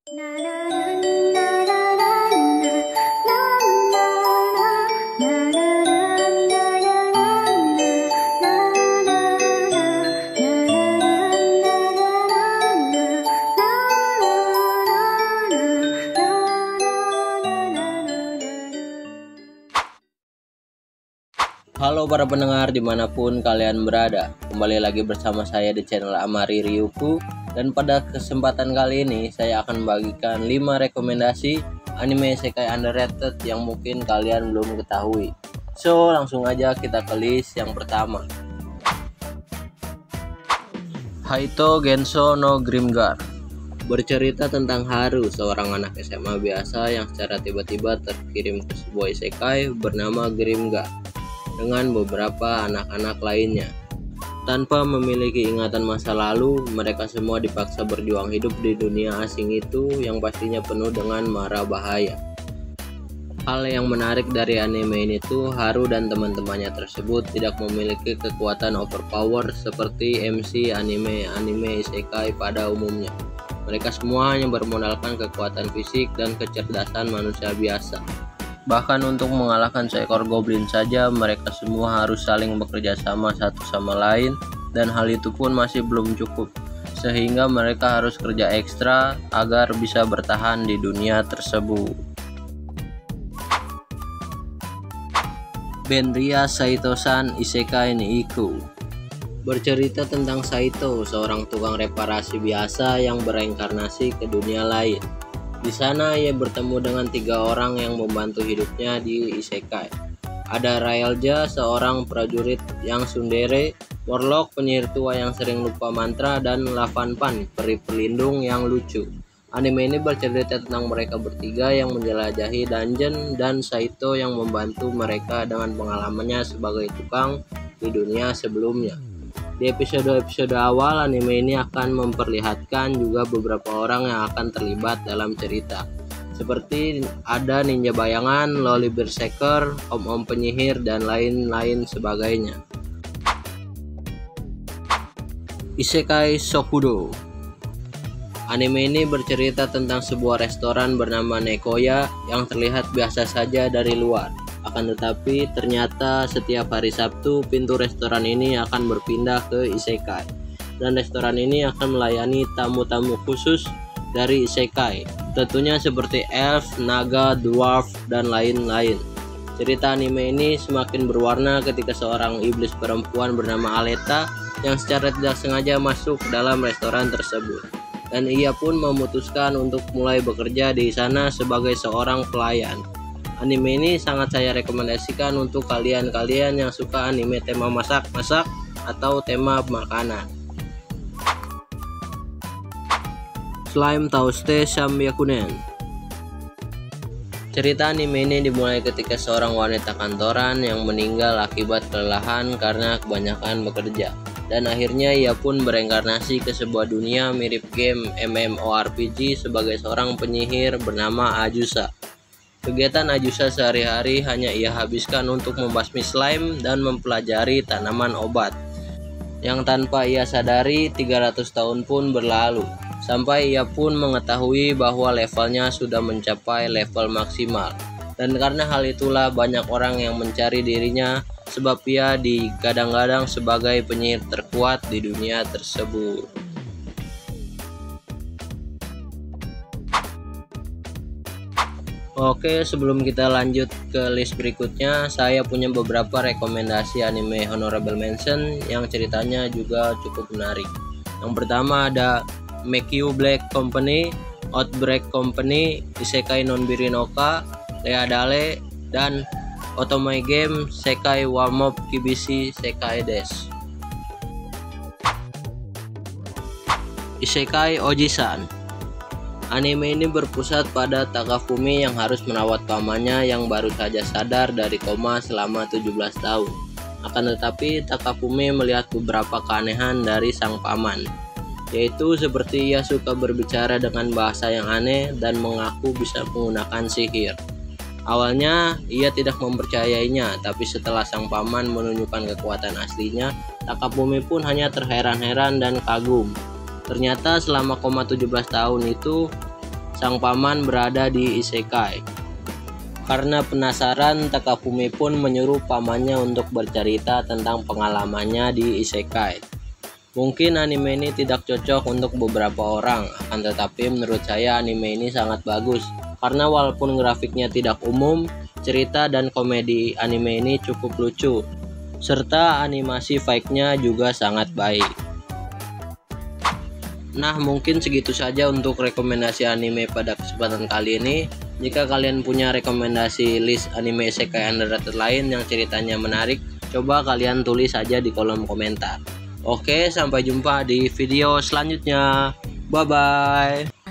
Halo para pendengar dimanapun kalian berada, kembali lagi bersama saya di channel Amari Ryuku. Dan pada kesempatan kali ini saya akan membagikan 5 rekomendasi anime isekai underrated yang mungkin kalian belum ketahui. So langsung aja kita ke list yang pertama. Haito Genso no Grimgar. Bercerita tentang Haru, seorang anak SMA biasa yang secara tiba-tiba terkirim ke sebuah isekai bernama Grimgar dengan beberapa anak-anak lainnya. Tanpa memiliki ingatan masa lalu, mereka semua dipaksa berjuang hidup di dunia asing itu yang pastinya penuh dengan mara bahaya. Hal yang menarik dari anime ini tuh, Haru dan teman-temannya tersebut tidak memiliki kekuatan overpower seperti MC anime isekai pada umumnya. Mereka semua hanya bermodalkan kekuatan fisik dan kecerdasan manusia biasa. Bahkan untuk mengalahkan seekor goblin saja mereka semua harus saling bekerja sama satu sama lain, dan hal itu pun masih belum cukup, sehingga mereka harus kerja ekstra agar bisa bertahan di dunia tersebut. Benria Saito-san Isekai ni Iku. Bercerita tentang Saito, seorang tukang reparasi biasa yang bereinkarnasi ke dunia lain. Di sana ia bertemu dengan 3 orang yang membantu hidupnya di isekai. Ada Raelja, seorang prajurit yang tsundere, Warlock, penyihir tua yang sering lupa mantra, dan Lavanpan, peri pelindung yang lucu. Anime ini bercerita tentang mereka bertiga yang menjelajahi dungeon dan Saito yang membantu mereka dengan pengalamannya sebagai tukang di dunia sebelumnya. Di episode-episode awal, anime ini akan memperlihatkan juga beberapa orang yang akan terlibat dalam cerita, seperti ada ninja bayangan, loli berserker, om-om penyihir, dan lain-lain sebagainya. Isekai Sokudo. Anime ini bercerita tentang sebuah restoran bernama Nekoya yang terlihat biasa saja dari luar. Akan tetapi ternyata setiap hari Sabtu pintu restoran ini akan berpindah ke isekai, dan restoran ini akan melayani tamu-tamu khusus dari isekai, tentunya seperti elf, naga, dwarf, dan lain-lain. Cerita anime ini semakin berwarna ketika seorang iblis perempuan bernama Aleta yang secara tidak sengaja masuk ke dalam restoran tersebut, dan ia pun memutuskan untuk mulai bekerja di sana sebagai seorang pelayan. Anime ini sangat saya rekomendasikan untuk kalian-kalian yang suka anime tema masak-masak atau tema makanan. Slime Touste Shamyakunen. Cerita anime ini dimulai ketika seorang wanita kantoran yang meninggal akibat kelelahan karena kebanyakan bekerja, dan akhirnya ia pun bereinkarnasi ke sebuah dunia mirip game MMORPG sebagai seorang penyihir bernama Ajusa. Kegiatan Ajusa sehari-hari hanya ia habiskan untuk membasmi slime dan mempelajari tanaman obat. Yang tanpa ia sadari 300 tahun pun berlalu, sampai ia pun mengetahui bahwa levelnya sudah mencapai level maksimal. Dan karena hal itulah banyak orang yang mencari dirinya, sebab ia digadang-gadang sebagai penyihir terkuat di dunia tersebut. Oke, sebelum kita lanjut ke list berikutnya, saya punya beberapa rekomendasi anime honorable mention yang ceritanya juga cukup menarik. Yang pertama ada Make You Black Company, Outbreak Company, Isekai Nonbiri no Ka, Leadale, dan Otome Game Sekai wa Mob Kibishi Sekai Desu. Isekai Oji-san. Anime ini berpusat pada Takafumi yang harus merawat pamannya yang baru saja sadar dari koma selama 17 tahun. Akan tetapi Takafumi melihat beberapa keanehan dari sang paman, yaitu seperti ia suka berbicara dengan bahasa yang aneh dan mengaku bisa menggunakan sihir. Awalnya ia tidak mempercayainya, tapi setelah sang paman menunjukkan kekuatan aslinya, Takafumi pun hanya terheran-heran dan kagum. Ternyata selama koma 17 tahun itu, sang paman berada di isekai. Karena penasaran, Takafumi pun menyuruh pamannya untuk bercerita tentang pengalamannya di isekai. Mungkin anime ini tidak cocok untuk beberapa orang, akan tetapi menurut saya anime ini sangat bagus. Karena walaupun grafiknya tidak umum, cerita dan komedi anime ini cukup lucu, serta animasi fight-nya juga sangat baik. Nah, mungkin segitu saja untuk rekomendasi anime pada kesempatan kali ini. Jika kalian punya rekomendasi list anime isekai underrated lain yang ceritanya menarik, coba kalian tulis saja di kolom komentar. Oke, sampai jumpa di video selanjutnya. Bye-bye.